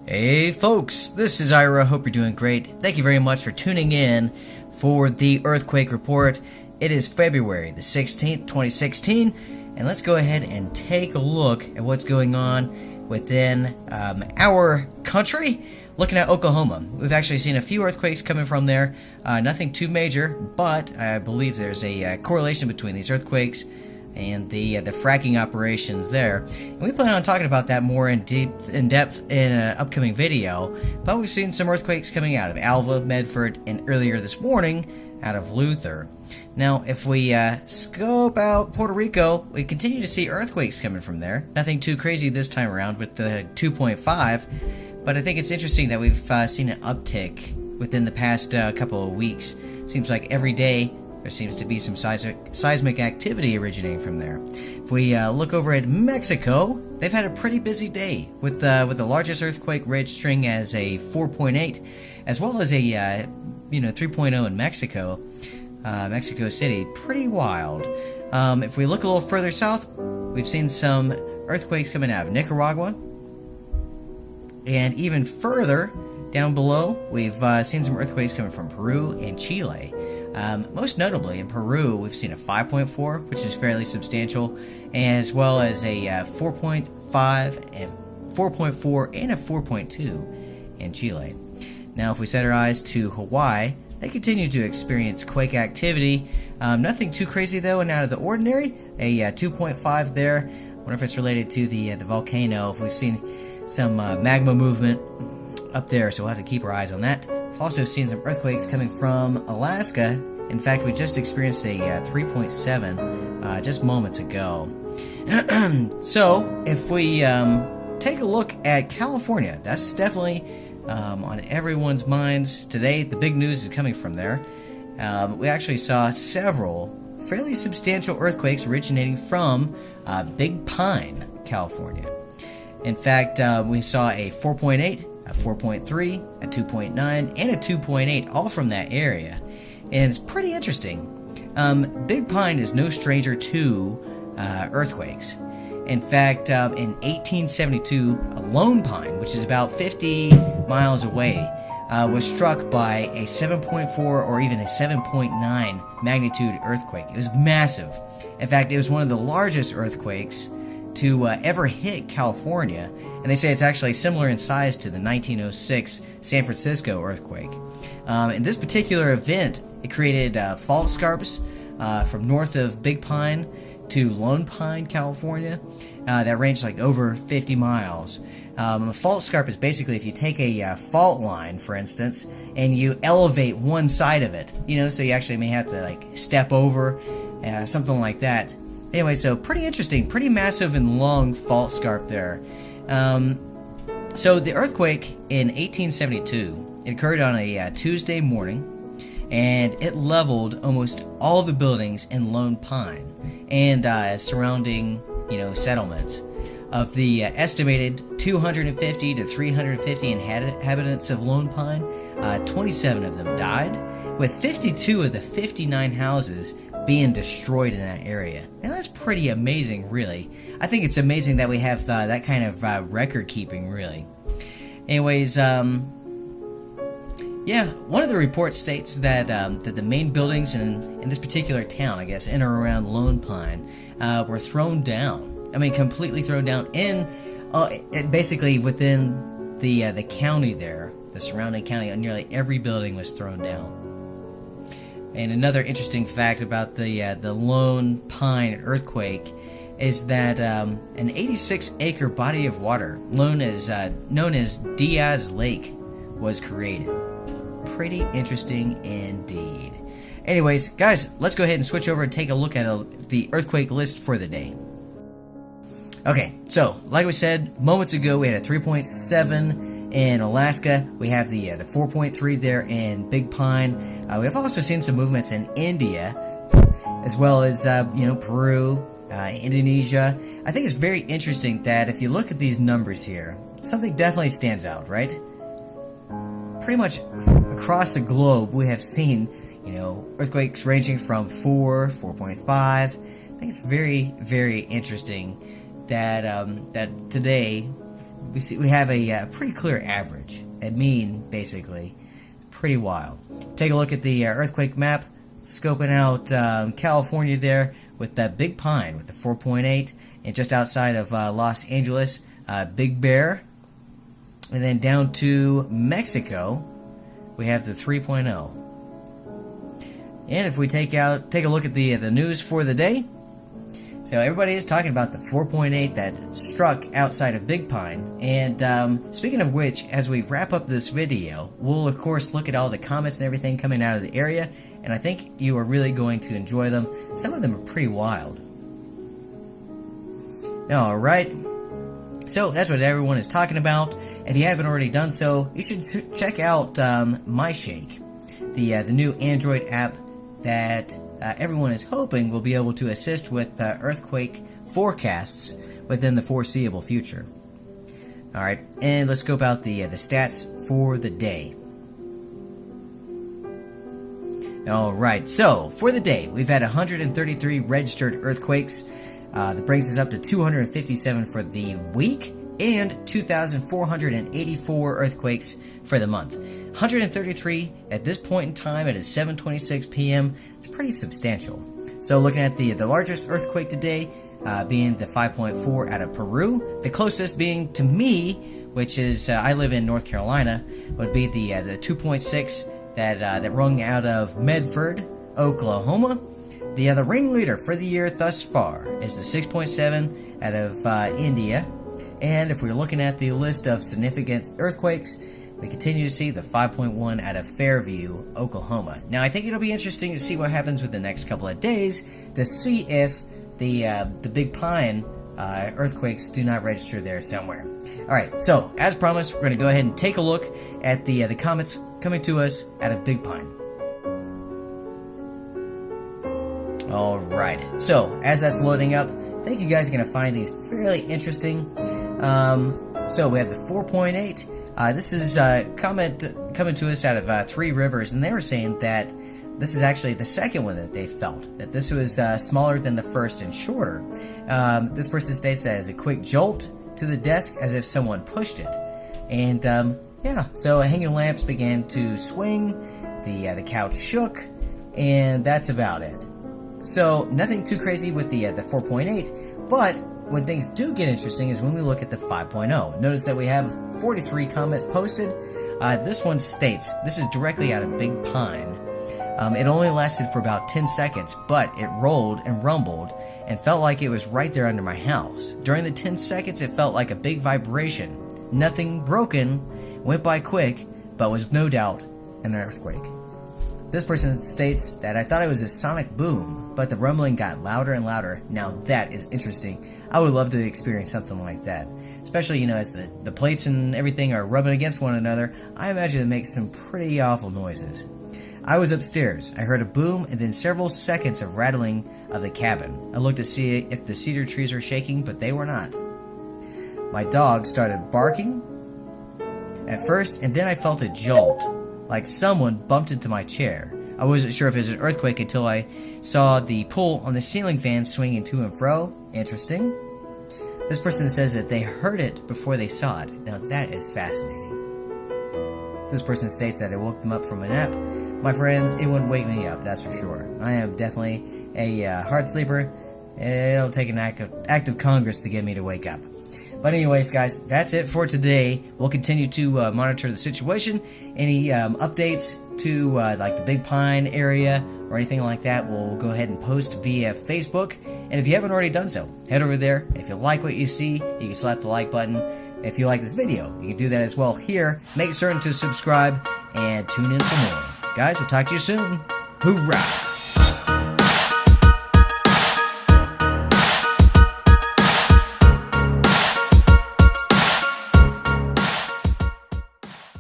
Hey folks, this is Ira. Hope you're doing great. Thank you very much for tuning in for the Earthquake Report. It is February the 16th, 2016, and let's go ahead and take a look at what's going on within our country. Looking at Oklahoma, we've actually seen a few earthquakes coming from there. Nothing too major, but I believe there's a correlation between these earthquakes and the fracking operations there. And we plan on talking about that more in depth in an upcoming video. But we've seen some earthquakes coming out of Alva, Medford, and earlier this morning out of Luther. Now, if we scope out Puerto Rico, we continue to see earthquakes coming from there. Nothing too crazy this time around with the 2.5, but I think it's interesting that we've seen an uptick within the past couple of weeks. Seems like every day there seems to be some seismic activity originating from there. If we look over at Mexico, they've had a pretty busy day with the largest earthquake registering as a 4.8, as well as a 3.0 in Mexico, Mexico City. Pretty wild. If we look a little further south, we've seen some earthquakes coming out of Nicaragua, and even further down below, we've seen some earthquakes coming from Peru and Chile. Most notably, in Peru, we've seen a 5.4, which is fairly substantial, as well as a 4.5, and 4.4, and a 4.2 in Chile. Now, if we set our eyes to Hawaii, they continue to experience quake activity. Nothing too crazy, though, and out of the ordinary. A 2.5 there. I wonder if it's related to the volcano. If we've seen some magma movement up there, so we'll have to keep our eyes on that. We've also seen some earthquakes coming from Alaska. In fact, we just experienced a 3.7 just moments ago. So, if we take a look at California, that's definitely on everyone's minds today. The big news is coming from there. We actually saw several fairly substantial earthquakes originating from Big Pine, California. In fact, we saw a 4.8, a 4.3, a 2.9, and a 2.8, all from that area. And it's pretty interesting. Big Pine is no stranger to earthquakes. In fact, in 1872, a Lone Pine, which is about 50 miles away, was struck by a 7.4 or even a 7.9 magnitude earthquake. It was massive. In fact, it was one of the largest earthquakes to ever hit California, and they say it's actually similar in size to the 1906 San Francisco earthquake. In this particular event, it created fault scarps from north of Big Pine to Lone Pine, California, that ranged like over 50 miles. A fault scarp is basically if you take a fault line, for instance, and you elevate one side of it, so you actually may have to like step over, something like that. Anyway, so pretty interesting, pretty massive and long fault scarp there. So the earthquake in 1872, it occurred on a Tuesday morning, and it leveled almost all the buildings in Lone Pine and surrounding, settlements. Of the estimated 250 to 350 inhabitants of Lone Pine, 27 of them died, with 52 of the 59 houses being destroyed in that area. And that's pretty amazing, really. I think it's amazing that we have that kind of record keeping, really. Anyways, one of the reports states that that the main buildings in this particular town, I guess, in or around Lone Pine, were thrown down. I mean, completely thrown down in, basically within the county there, the surrounding county. Nearly every building was thrown down. And another interesting fact about the Lone Pine earthquake is that an 86-acre body of water known as Diaz Lake was created. Pretty interesting indeed. Anyways, guys, let's go ahead and switch over and take a look at the earthquake list for the day. Okay, so like we said moments ago, we had a 3.7 in Alaska. We have the 4.3 there in Big Pine. We have also seen some movements in India, as well as Peru, Indonesia. I think it's very interesting that if you look at these numbers here, something definitely stands out, right? Pretty much across the globe, we have seen earthquakes ranging from 4, 4.5. I think it's very, very interesting that that today we have a pretty clear average, a mean, basically. Pretty wild. Take a look at the earthquake map, scoping out California there with that Big Pine with the 4.8, and just outside of Los Angeles, Big Bear, and then down to Mexico, we have the 3.0. And if we take a look at the news for the day, so everybody is talking about the 4.8 that struck outside of Big Pine. And speaking of which, as we wrap up this video, we'll of course look at all the comments and everything coming out of the area, and I think you are really going to enjoy them. Some of them are pretty wild. Alright, so that's what everyone is talking about. If you haven't already done so, you should check out MyShake, the new Android app that everyone is hoping will be able to assist with earthquake forecasts within the foreseeable future. Alright, and let's scope out the stats for the day. Alright, so for the day, we've had 133 registered earthquakes. That brings us up to 257 for the week, and 2,484 earthquakes for the month. 133 at this point in time. It is 7:26 p.m. It's pretty substantial. So looking at the largest earthquake today, being the 5.4 out of Peru. The closest being to me, which is I live in North Carolina, would be the 2.6 that rung out of Medford, Oklahoma. The ringleader for the year thus far is the 6.7 out of India. And if we're looking at the list of significant earthquakes, we continue to see the 5.1 out of Fairview, Oklahoma. Now, I think it'll be interesting to see what happens with the next couple of days to see if the Big Pine earthquakes do not register there somewhere. Alright, so as promised, we're going to go ahead and take a look at the comments coming to us out of Big Pine. Alright, so as that's loading up, I think you guys are going to find these fairly interesting. So we have the 4.8. This is a comment coming to us out of Three Rivers, and they were saying that this is actually the second one that they felt, that this was smaller than the first and shorter. This person states that as a quick jolt to the desk as if someone pushed it. And yeah, so hanging lamps began to swing, the couch shook, and that's about it. So nothing too crazy with the 4.8, but when things do get interesting is when we look at the 5.0. Notice that we have 43 comments posted. This one states, this is directly out of Big Pine. It only lasted for about 10 seconds, but it rolled and rumbled and felt like it was right there under my house. During the 10 seconds, it felt like a big vibration. Nothing broken, went by quick, but was no doubt an earthquake. This person states that I thought it was a sonic boom, but the rumbling got louder and louder. Now that is interesting. I would love to experience something like that. Especially, as the plates and everything are rubbing against one another, I imagine it makes some pretty awful noises. I was upstairs. I heard a boom and then several seconds of rattling of the cabin. I looked to see if the cedar trees were shaking, but they were not. My dog started barking at first, and then I felt a jolt, like someone bumped into my chair. I wasn't sure if it was an earthquake until I saw the pull on the ceiling fan swinging to and fro. Interesting. This person says that they heard it before they saw it. Now that is fascinating. This person states that it woke them up from a nap. My friends, it wouldn't wake me up, that's for sure. I am definitely a hard sleeper, and it'll take an act of Congress to get me to wake up. But anyways, guys, that's it for today. We'll continue to monitor the situation. Any updates to like the Big Pine area or anything like that, we'll go ahead and post via Facebook. And if you haven't already done so, head over there. If you like what you see, you can slap the like button. If you like this video, you can do that as well here. Make certain to subscribe and tune in for more. Guys, we'll talk to you soon. Hoorah!